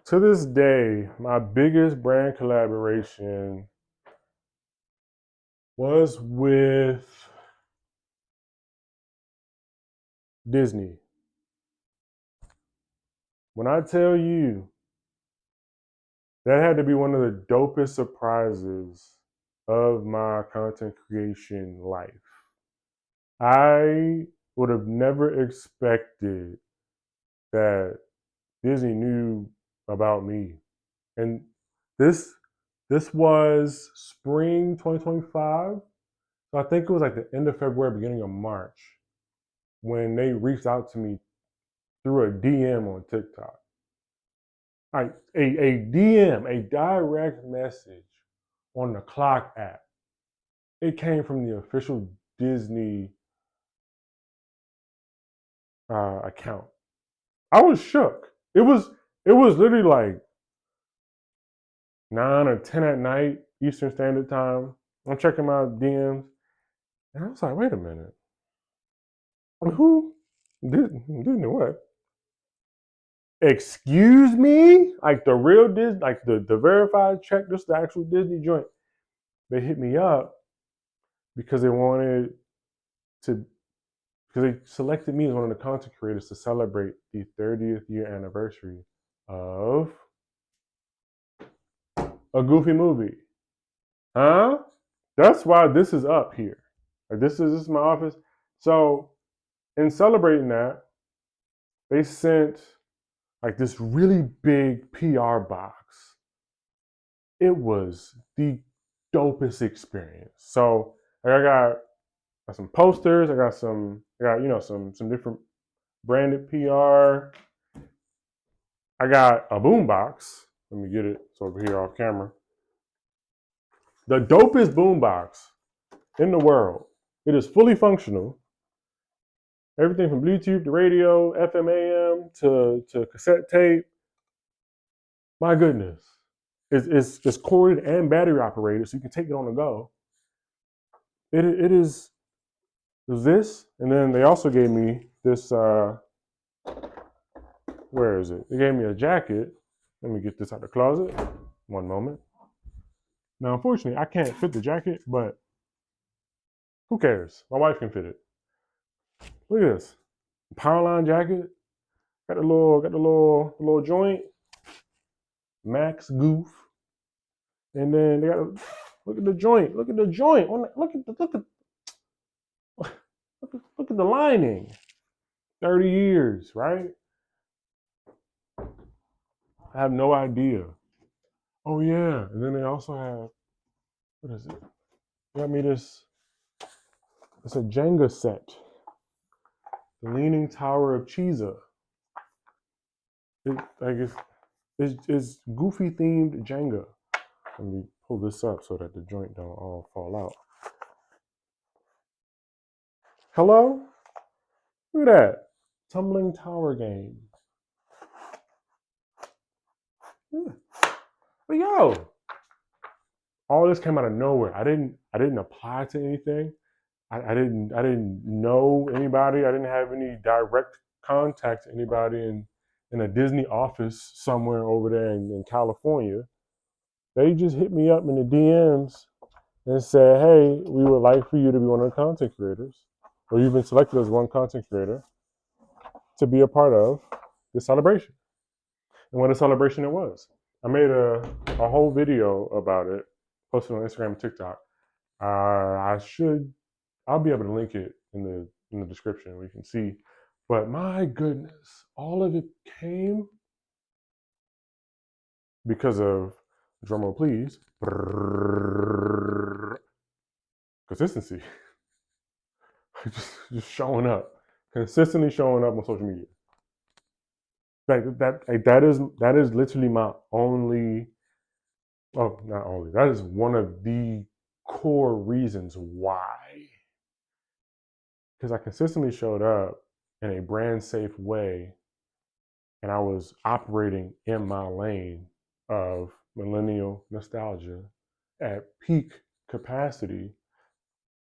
To this day, my biggest brand collaboration was with Disney. When I tell you that had to be one of the dopest surprises of my content creation life. I would have never expected that Disney knew about me. And this this was spring 2025. So I think it was like the end of February, beginning of March, when they reached out to me through a DM on TikTok. Like a DM, a direct message on the Clock app. It came from the official Disney account. I was shook. It was literally like 9 or 10 at night Eastern Standard Time. I'm checking my DMs, and I was like, wait a minute, who Disney what? Excuse me? Like the real Disney, like the verified check, this is the actual Disney joint. They hit me up because they wanted to, because they selected me as one of the content creators to celebrate the 30th year anniversary of a Goofy movie. Huh? That's why this is up here. Like this is my office. So in celebrating that, they sent like this really big PR box. It was the dopest experience. So like, I got some posters. I got some different branded PR. I got a boom box. Let me get it. It's over here off camera. The dopest boom box in the world. It is fully functional. Everything from Bluetooth to radio, FM, AM to cassette tape. My goodness. It's corded and battery operated, so you can take it on the go. It is this, and then they also gave me this. Where is it? They gave me a jacket. Let me get this out of the closet. One moment. Now, unfortunately, I can't fit the jacket, but who cares? My wife can fit it. Look at this Powerline jacket. Got the little joint. Max Goof, and then they got look at the joint. Look at the joint. Look at the lining. 30 years, right? I have no idea. Oh yeah, and then they also have what is it? They got me this. It's a Jenga set, the Leaning Tower of Cheesa. It like it's goofy themed Jenga. Let me pull this up so that the joint don't all fall out. Hello, look at that tumbling tower game. Yeah. But yo, all this came out of nowhere. I didn't apply to anything. I didn't know anybody. I didn't have any direct contact to anybody in a Disney office somewhere over there in California. They just hit me up in the DMs and said, "Hey, we would like for you to be one of the content creators, or you've been selected as one content creator to be a part of this celebration." And what a celebration it was. I made a whole video about it, posted on Instagram and TikTok. I should I'll be able to link it in the description where you can see. But my goodness, all of it came because of drumroll please consistency. just showing up, consistently showing up on social media. That is literally my only. Oh, not only. That is one of the core reasons why. Because I consistently showed up in a brand safe way, and I was operating in my lane of millennial nostalgia at peak capacity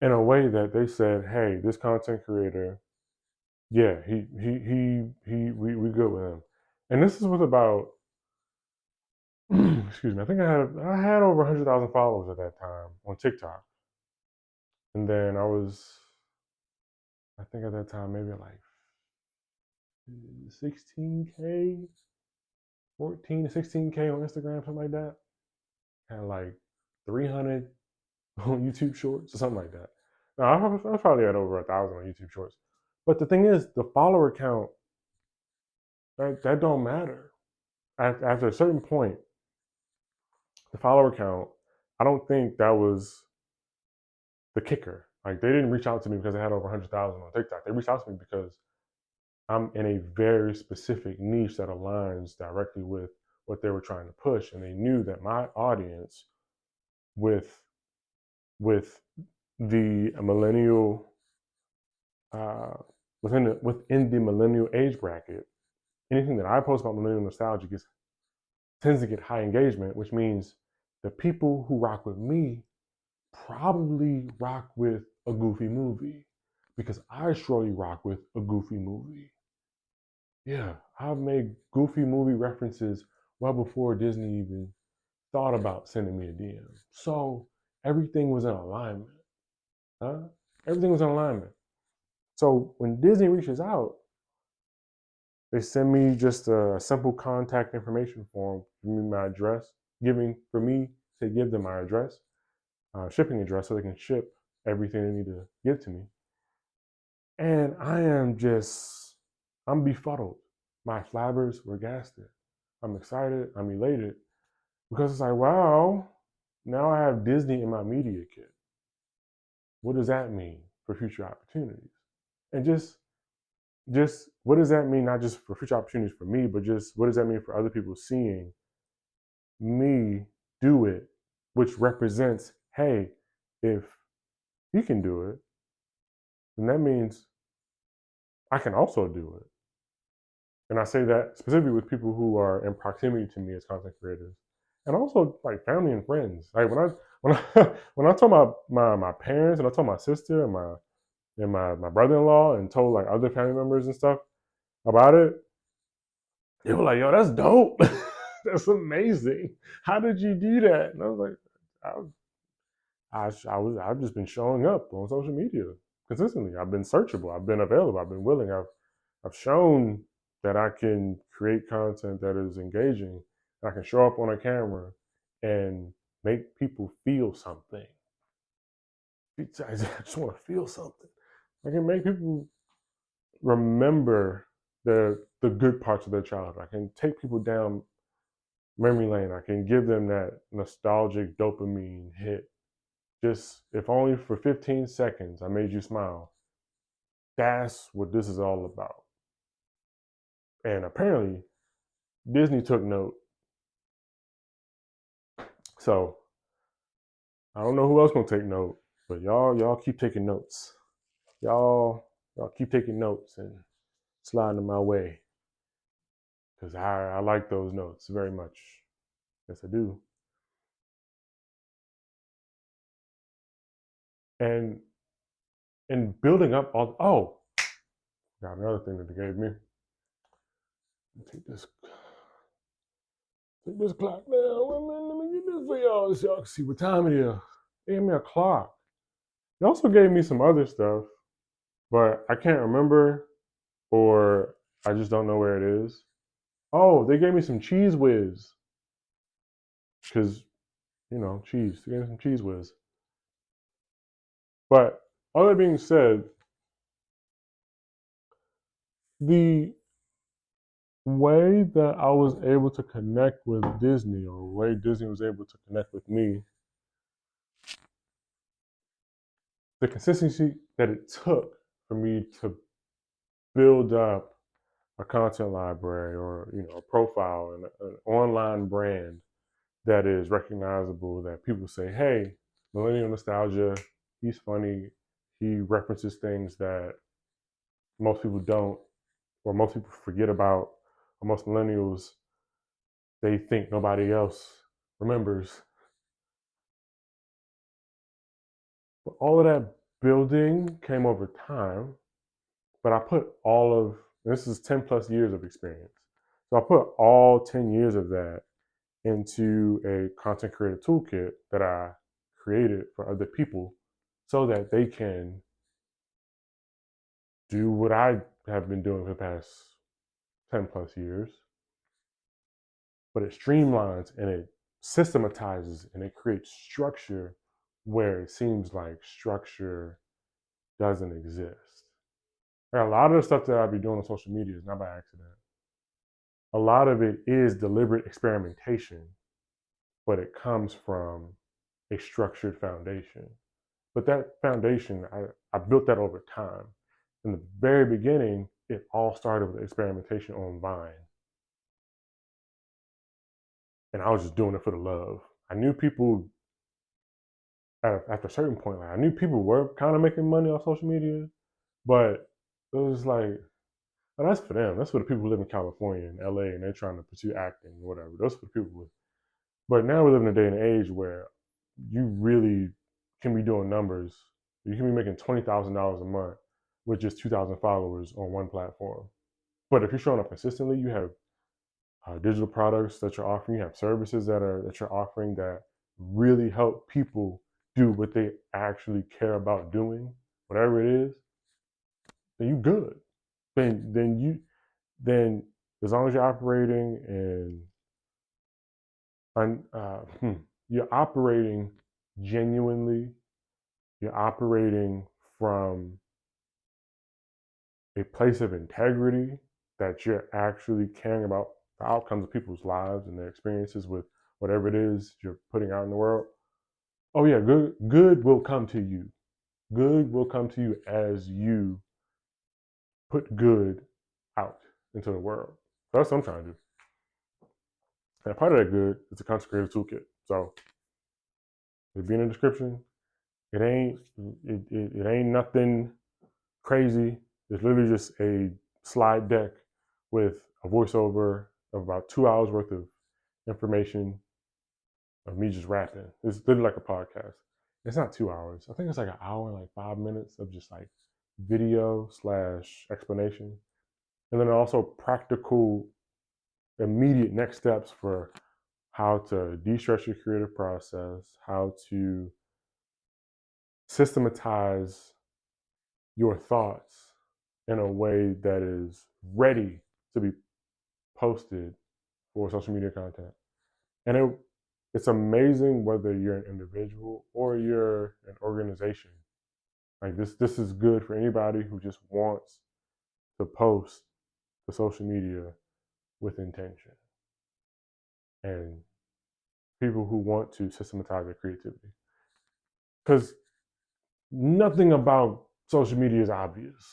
in a way that they said, "Hey, this content creator, yeah, we good with him." And this is with about excuse me, I think I had over 100,000 followers at that time on TikTok, and then I think at that time maybe like 16K, 14 to 16K on Instagram, something like that. Had like 300 on YouTube Shorts or something like that. No, I probably had over 1,000 on YouTube Shorts. But the thing is, the follower count that don't matter. After a certain point, the follower count, I don't think that was the kicker. Like they didn't reach out to me because I had over 100,000 on TikTok. They reached out to me because I'm in a very specific niche that aligns directly with what they were trying to push, and they knew that my audience with the millennial uh, within the millennial age bracket, anything that I post about millennial nostalgia tends to get high engagement, which means the people who rock with me probably rock with a goofy movie because I surely rock with a goofy movie. Yeah, I've made goofy movie references well before Disney even thought about sending me a DM. So everything was in alignment. Huh? Everything was in alignment. So when Disney reaches out, they send me just a simple contact information form, give me my address, giving for me to give them my address, shipping address, so they can ship everything they need to give to me. And I'm befuddled. My flabbers were gasted. I'm excited. I'm elated because it's like, wow, now I have Disney in my media kit. What does that mean for future opportunities? And just what does that mean, not just for future opportunities for me, but just what does that mean for other people seeing me do it, which represents, hey, if he can do it, then that means I can also do it. And I say that specifically with people who are in proximity to me as content creators, and also like family and friends. Like when I told my parents, and I told my sister and my brother-in-law, and told like other family members and stuff about it, they were like, "Yo, that's dope. That's amazing. How did you do that?" And I was like, I've just been showing up on social media consistently. I've been searchable. I've been available. I've been willing. I've shown that I can create content that is engaging. I can show up on a camera and make people feel something. I just want to feel something. I can make people remember the good parts of their childhood. I can take people down memory lane. I can give them that nostalgic dopamine hit. Just if only for 15 seconds I made you smile. That's what this is all about. And apparently Disney took note. So I don't know who else gonna take note, but y'all keep taking notes. Y'all keep taking notes and sliding them my way. Because I like those notes very much. Yes, I do. And in building up got another thing that they gave me. Take this clock down. Let me get this for y'all so y'all can see what time it is. They gave me a clock. They also gave me some other stuff, but I can't remember, or I just don't know where it is. Oh, they gave me some cheese whiz. Because, cheese. They gave me some cheese whiz. But all that being said, the way that I was able to connect with Disney, or the way Disney was able to connect with me, the consistency that it took for me to build up a content library, or a profile and an online brand that is recognizable, that people say, hey, millennial nostalgia, he's funny, he references things that most people don't, or most people forget about, or most millennials, they think nobody else remembers. But all of that building came over time, but I put this is 10 plus years of experience. So I put all 10 years of that into a content creator toolkit that I created for other people so that they can do what I have been doing for the past 10 plus years. But it streamlines and it systematizes and it creates structure where it seems like structure doesn't exist. Like a lot of the stuff that I be doing on social media is not by accident. A lot of it is deliberate experimentation, but it comes from a structured foundation. But that foundation, I built that over time. In the very beginning, it all started with experimentation on Vine. And I was just doing it for the love. I knew people after a certain point, like I knew people were kind of making money off social media, but it was like, oh, that's for them. That's for the people who live in California and LA and they're trying to pursue acting or whatever. Those for the people with. But now we live in a day and age where you really can be doing numbers. You can be making $20,000 a month with just 2,000 followers on one platform. But if you're showing up consistently, you have digital products that you're offering, you have services that you're offering that really help people do what they actually care about doing, whatever it is, then you good. Then as long as you're operating and you're operating genuinely, you're operating from a place of integrity that you're actually caring about the outcomes of people's lives and their experiences with whatever it is you're putting out in the world. Oh yeah, good will come to you. Good will come to you as you put good out into the world. So that's what I'm trying to do. And part of that good is the content creator toolkit. So it'll be in the description. It ain't nothing crazy. It's literally just a slide deck with a voiceover of about 2 hours worth of information of me just rapping. It's literally like a podcast. It's not 2 hours. I think it's like an hour, like 5 minutes of just like video slash explanation. And then also practical, immediate next steps for how to de-stress your creative process, how to systematize your thoughts in a way that is ready to be posted for social media content. And it's amazing whether you're an individual or you're an organization. Like this is good for anybody who just wants to post to social media with intention. And people who want to systematize their creativity. Because nothing about social media is obvious.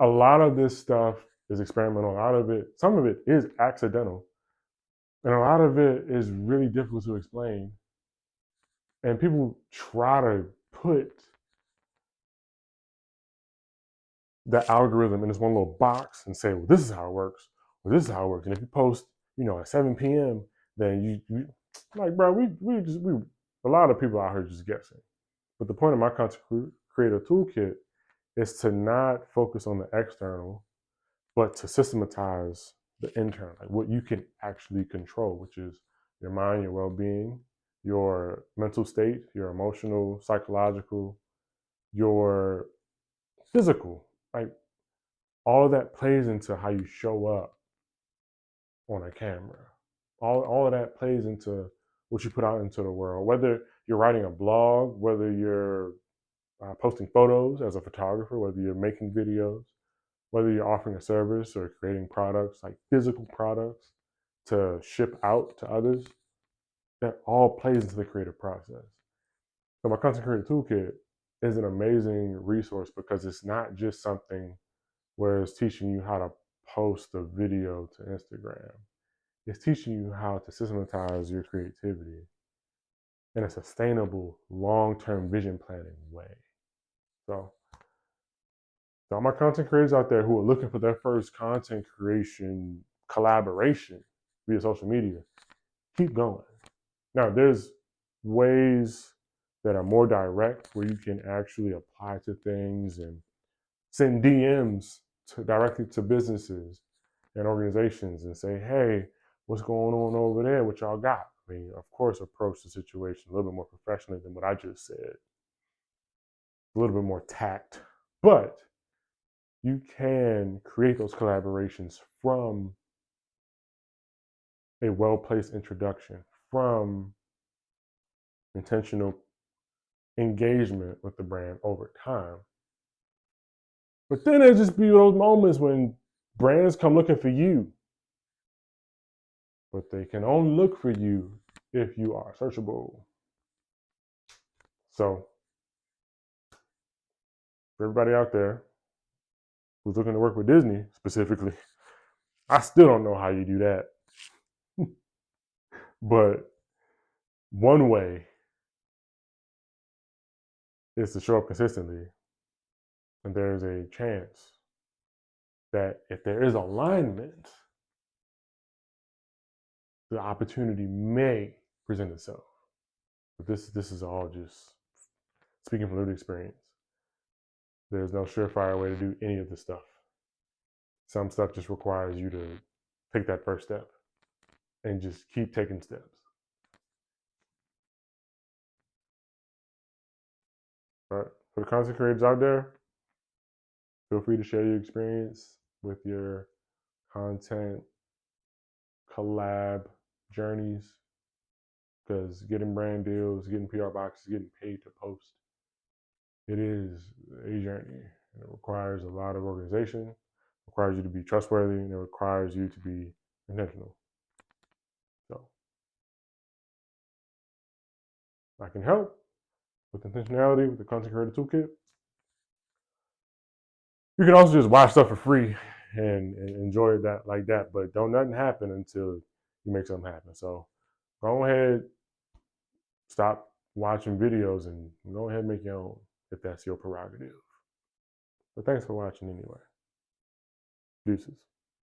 A lot of this stuff is experimental. A lot of it, some of it is accidental. And a lot of it is really difficult to explain. And people try to put the algorithm in this one little box and say, well, this is how it works, or this is how it works. And if you post, at 7 p.m., then you like, bro, we a lot of people out here just guessing. But the point of my content creator toolkit is to not focus on the external, but to systematize the internal, like what you can actually control, which is your mind, your well-being, your mental state, your emotional, psychological, your physical. Like all of that plays into how you show up on a camera. All of that plays into what you put out into the world. Whether you're writing a blog, whether you're posting photos as a photographer, whether you're making videos, whether you're offering a service or creating products, like physical products to ship out to others, that all plays into the creative process. So my content creator toolkit is an amazing resource because it's not just something where it's teaching you how to post a video to Instagram. It's teaching you how to systematize your creativity in a sustainable, long-term vision planning way. So all my content creators out there who are looking for their first content creation collaboration via social media, keep going. Now, there's ways that are more direct where you can actually apply to things and send DMs directly to businesses and organizations and say, hey, what's going on over there? What y'all got? I mean, of course, approach the situation a little bit more professionally than what I just said, a little bit more tact, but you can create those collaborations from a well-placed introduction, from intentional engagement with the brand over time. But then there's just be those moments when brands come looking for you, but they can only look for you if you are searchable. So, for everybody out there who's looking to work with Disney specifically, I still don't know how you do that. But one way is to show up consistently. And there's a chance that if there is alignment, the opportunity may present itself. But this is all just speaking from lived experience. There's no surefire way to do any of this stuff. Some stuff just requires you to take that first step and just keep taking steps. But for the content creators out there, feel free to share your experience with your content collab journeys, because getting brand deals, getting PR boxes, getting paid to post, it is a journey. And it requires a lot of organization, requires you to be trustworthy, and it requires you to be intentional. So I can help with intentionality with the content creator toolkit. You can also just watch stuff for free and enjoy that like that, but don't nothing happen until you make something happen. So go ahead, stop watching videos and go ahead and make your own if that's your prerogative. But thanks for watching anyway. Deuces.